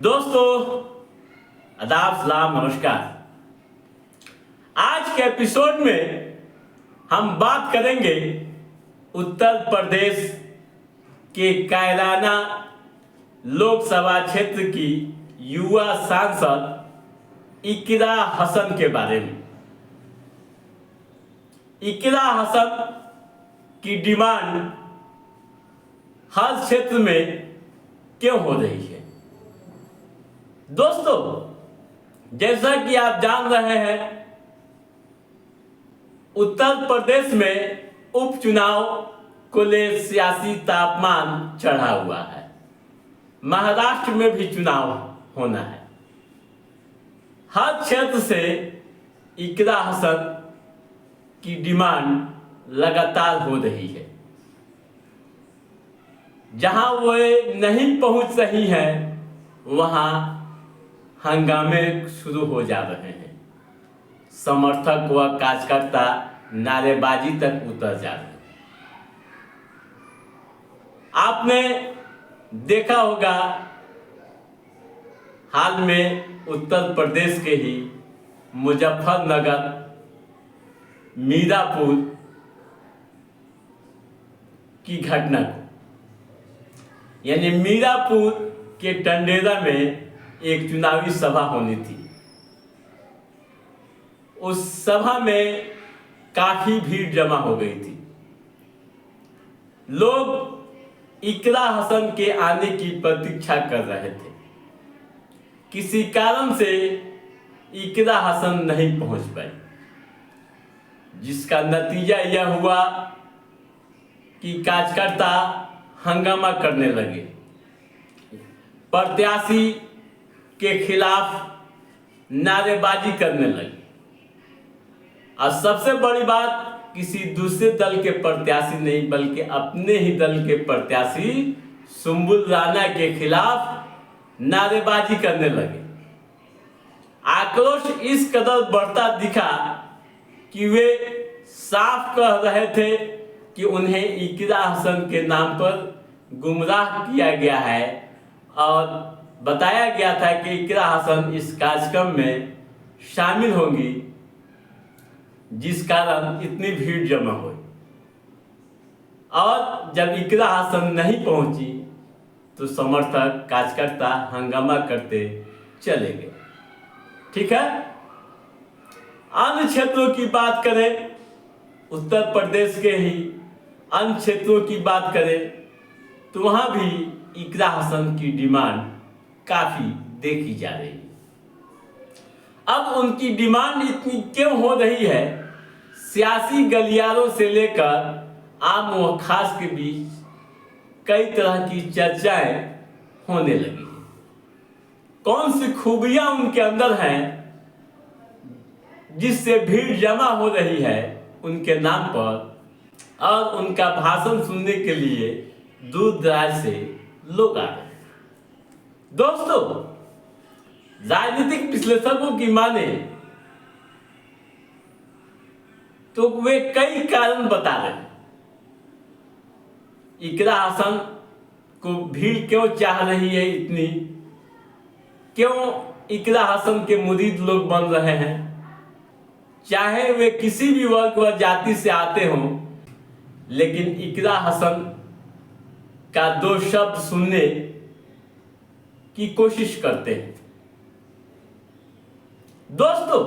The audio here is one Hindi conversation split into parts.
दोस्तों, आदाब, सलाम, नमस्कार। आज के एपिसोड में हम बात करेंगे उत्तर प्रदेश के कायराना लोकसभा क्षेत्र की युवा सांसद इकरा हसन के बारे में। इकरा हसन की डिमांड हर क्षेत्र में क्यों हो रही है? दोस्तों, जैसा कि आप जान रहे हैं, उत्तर प्रदेश में उपचुनाव को ले सियासी तापमान चढ़ा हुआ है। महाराष्ट्र में भी चुनाव होना है। हर क्षेत्र से इकरा हसन की डिमांड लगातार हो रही है। जहां वो नहीं पहुंच रही है, वहां हंगामे शुरू हो जा रहे हैं। समर्थक व कार्यकर्ता नारेबाजी तक उतर जा रहे हैं। आपने देखा होगा, हाल में उत्तर प्रदेश के ही मुजफ्फरनगर, मीरापुर की घटना को, यानी मीरापुर के टंडेरा में एक चुनावी सभा होनी थी। उस सभा में काफी भीड़ जमा हो गई थी। लोग इकरा हसन के आने की प्रतीक्षा कर रहे थे। किसी कारण से इकरा हसन नहीं पहुंच पाई, जिसका नतीजा यह हुआ कि कार्यकर्ता हंगामा करने लगे, प्रत्याशी के खिलाफ नारेबाजी करने लगे। और सबसे बड़ी बात, किसी दूसरे दल के प्रत्याशी नहीं बल्कि अपने ही दल के प्रत्याशी सुंबुल राणा के खिलाफ नारेबाजी करने लगे। आक्रोश इस कदर बढ़ता दिखा कि वे साफ कह रहे थे कि उन्हें इकरा हसन के नाम पर गुमराह किया गया है और बताया गया था कि इकरा हसन इस कार्यक्रम में शामिल होंगी, जिस कारण इतनी भीड़ जमा हुई। और जब इकरा हसन नहीं पहुंची तो समर्थक कार्यकर्ता हंगामा करते चले गए। ठीक है। अन्य क्षेत्रों की बात करें, उत्तर प्रदेश के ही अन्य क्षेत्रों की बात करें, तो वहां भी इकरा हसन की डिमांड काफी देखी जा रही है। अब उनकी डिमांड इतनी क्यों हो रही है? सियासी गलियारों से लेकर आम व खास के बीच कई तरह की चर्चाएं होने लगी हैं। कौन सी खूबियां उनके अंदर हैं जिससे भीड़ जमा हो रही है उनके नाम पर, और उनका भाषण सुनने के लिए दूर दराज से लोग आ रहे हैं। दोस्तों, राजनीतिक विश्लेषकों की माने तो वे कई कारण बता रहे हैं। इकरा हसन को भीड़ क्यों चाह रही है इतनी, क्यों इकरा हसन के मुरीद लोग बन रहे हैं, चाहे वे किसी भी वर्ग व जाति से आते हों, लेकिन इकरा हसन का दो शब्द सुनने की कोशिश करते हैं। दोस्तों,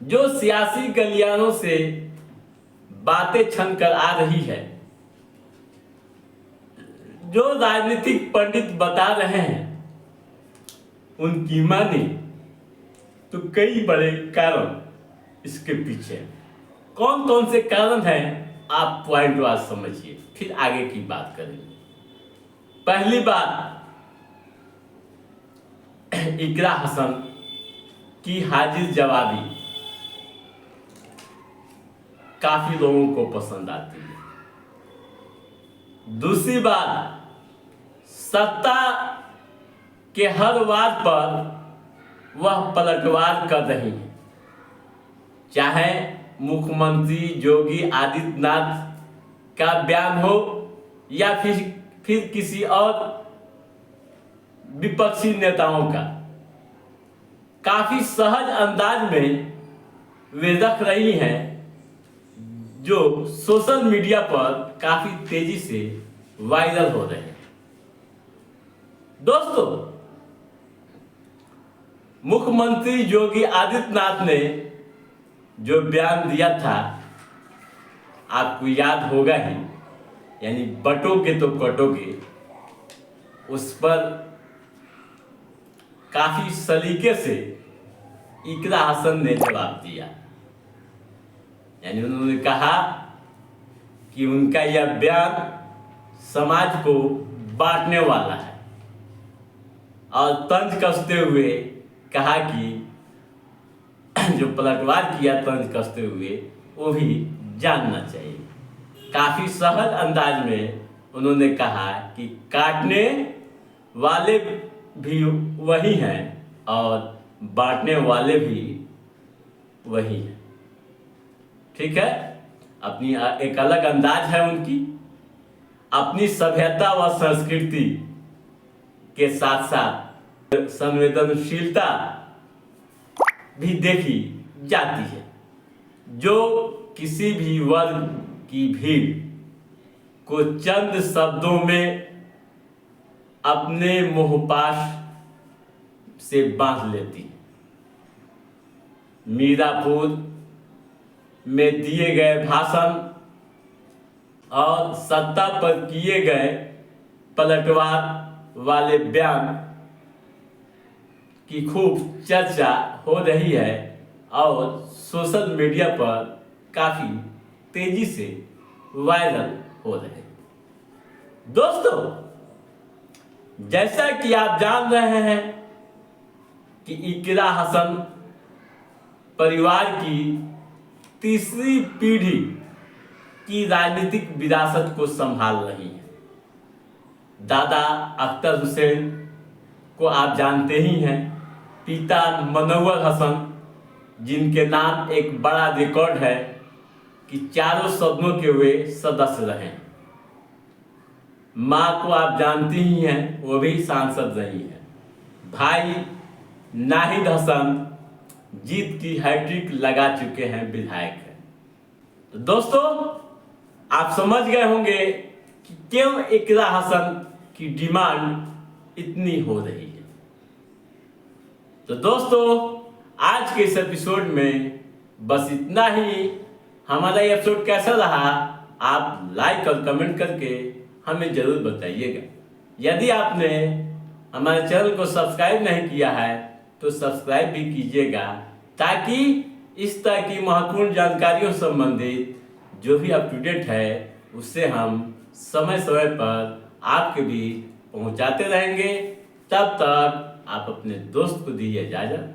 जो सियासी गलियारों से बातें छन कर आ रही है, जो राजनीतिक पंडित बता रहे हैं, उनकी माने तो कई बड़े कारण इसके पीछे। कौन कौन से कारण हैं, आप पॉइंट वाइज समझिए, फिर आगे की बात करेंगे। पहली बात, इकरा हसन की हाजिर जवाबी काफी लोगों को पसंद आती है। दूसरी बात, सत्ता के हर वाद पर वह पलटवार कर रही है। चाहे मुख्यमंत्री योगी आदित्यनाथ का बयान हो या फिर किसी और विपक्षी नेताओं का काफी सहज अंदाज में वे रख रही हैं, जो सोशल मीडिया पर काफी तेजी से वायरल हो रहे हैं। दोस्तों, मुख्यमंत्री योगी आदित्यनाथ ने जो बयान दिया था, आपको याद होगा ही, यानी बटोगे तो कटोगे, उस पर काफी सलीके से इकरा हसन ने जवाब दिया। यानी उन्होंने कहा कि उनका यह बयान समाज को बांटने वाला है, और तंज कसते हुए कहा कि जो पलटवार किया तंज कसते हुए वो भी जानना चाहिए। काफी सहज अंदाज में उन्होंने कहा कि काटने वाले भी वही हैं और बांटने वाले भी वही हैं। ठीक है, अपनी एक अलग अंदाज है उनकी, अपनी सभ्यता व संस्कृति के साथ साथ संवेदनशीलता भी देखी जाती है, जो किसी भी वर्ग की भीड़ को चंद शब्दों में अपने मोहपाश से बांध लेती है। मीरापुर में दिए गए भाषण और सत्ता पर किए गए पलटवार वाले बयान की खूब चर्चा हो रही है और सोशल मीडिया पर काफी तेजी से वायरल हो रहे हैं। दोस्तों, जैसा कि आप जान रहे हैं कि इकरा हसन परिवार की तीसरी पीढ़ी की राजनीतिक विरासत को संभाल रही है। दादा अख्तर हुसैन को आप जानते ही हैं, पिता मनव्वर हसन, जिनके नाम एक बड़ा रिकॉर्ड है कि चारों सदनों के वे सदस्य रहे। माँ को आप जानती ही हैं, वो भी सांसद रही है। भाई नाहिद हसन जीत की हैट्रिक लगा चुके हैं, विधायक हैं। तो दोस्तों, आप समझ गए होंगे कि क्यों इकरा हसन की डिमांड इतनी हो रही है। तो दोस्तों, आज के इस एपिसोड में बस इतना ही। हमारा ये एपिसोड कैसा रहा, आप लाइक और कमेंट करके हमें जरूर बताइएगा। यदि आपने हमारे चैनल को सब्सक्राइब नहीं किया है तो सब्सक्राइब भी कीजिएगा, ताकि इस तरह की महत्वपूर्ण जानकारियों संबंधित जो भी अप टू डेट है उससे हम समय समय पर आपके बीच पहुंचाते रहेंगे। तब तक आप अपने दोस्त को दीजिए इजाजत।